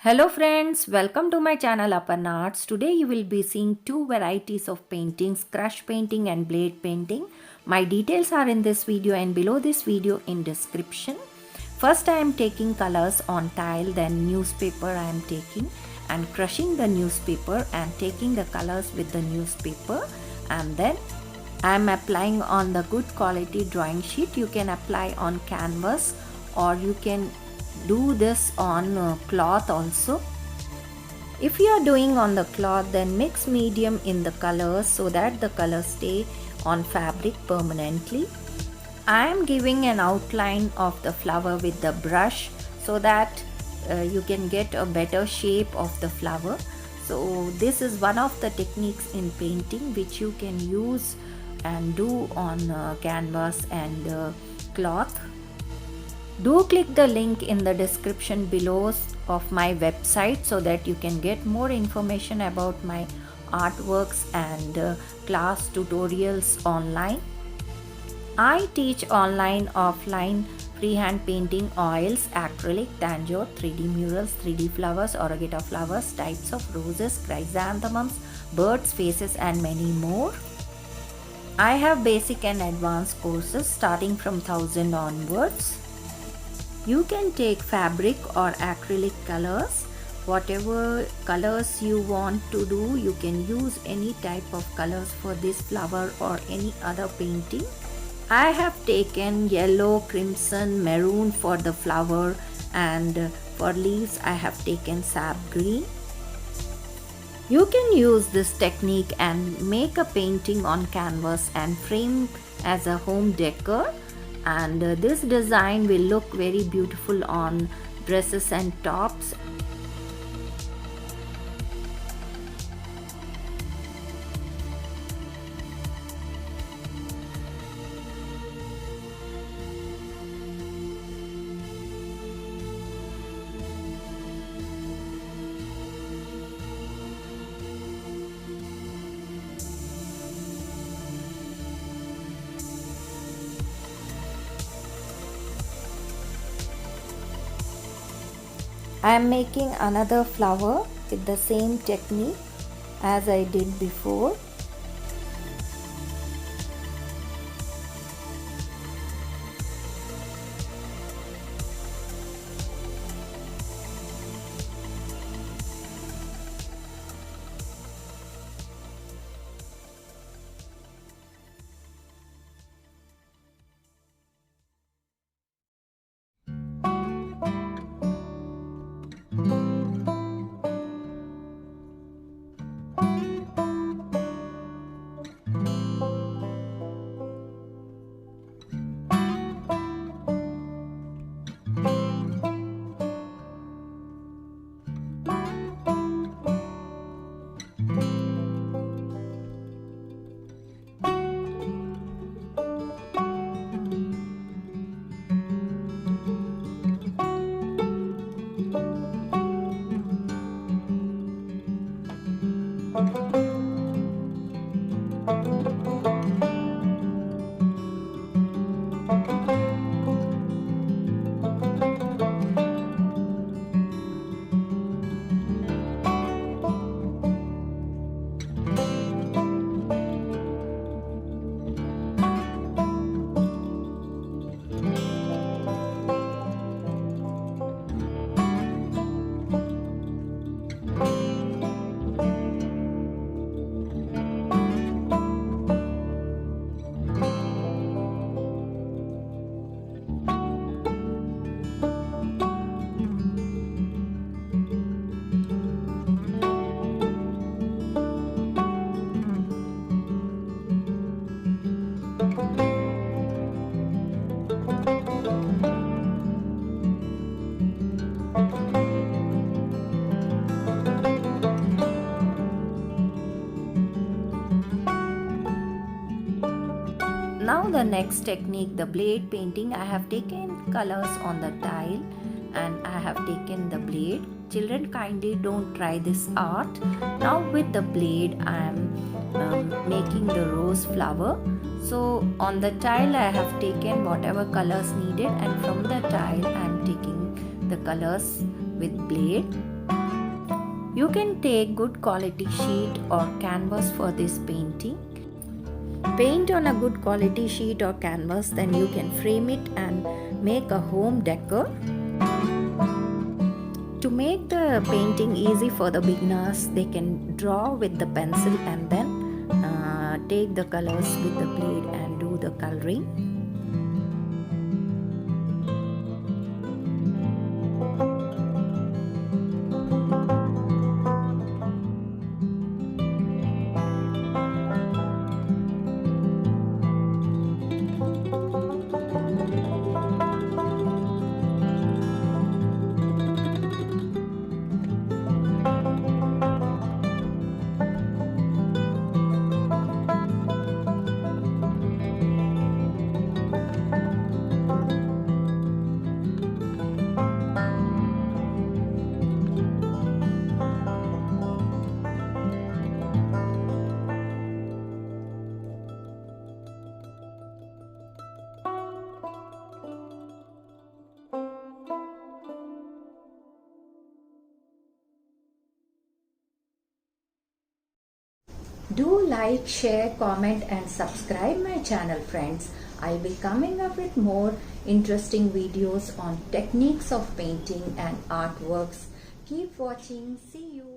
Hello friends, welcome to my channel Aparna Arts. Today you will be seeing two varieties of paintings, crush painting and blade painting. My details are in this video and below this video in description. First I am taking colors on tile, then newspaper I am taking and crushing the newspaper and taking the colors with the newspaper, and then I am applying on the good quality drawing sheet. You can apply on canvas or you can do this on cloth also. If you are doing on the cloth, then mix medium in the colors so that the colors stay on fabric permanently. I am giving an outline of the flower with the brush so that you can get a better shape of the flower. So this is one of the techniques in painting which you can use and do on canvas and cloth. Do click the link in the description below of my website so that you can get more information about my artworks and class tutorials online. I teach online, offline freehand painting, oils, acrylic, tanjore, 3D murals, 3D flowers, orchid flowers, types of roses, chrysanthemums, birds, faces and many more. I have basic and advanced courses starting from 1000 onwards. You can take fabric or acrylic colors. Whatever colors you want to do, you can use any type of colors for this flower or any other painting. I have taken yellow, crimson, maroon for the flower, and for leaves I have taken sap green. You can use this technique and make a painting on canvas and frame as a home decor. And this design will look very beautiful on dresses and tops. I am making another flower with the same technique as I did before. Now the next technique, the blade painting. I have taken colors on the tile and I have taken the blade. Children, kindly don't try this art. Now with the blade I am making the rose flower. So on the tile I have taken whatever colors needed, and from the tile I am taking the colors with blade. You can take good quality sheet or canvas for this painting. Paint on a good quality sheet or canvas, then you can frame it and make a home decor. To make the painting easy for the beginners, they can draw with the pencil and then take the colors with the blade and do the coloring. Do like, share, comment and subscribe my channel, friends. I'll be coming up with more interesting videos on techniques of painting and artworks. Keep watching. See you.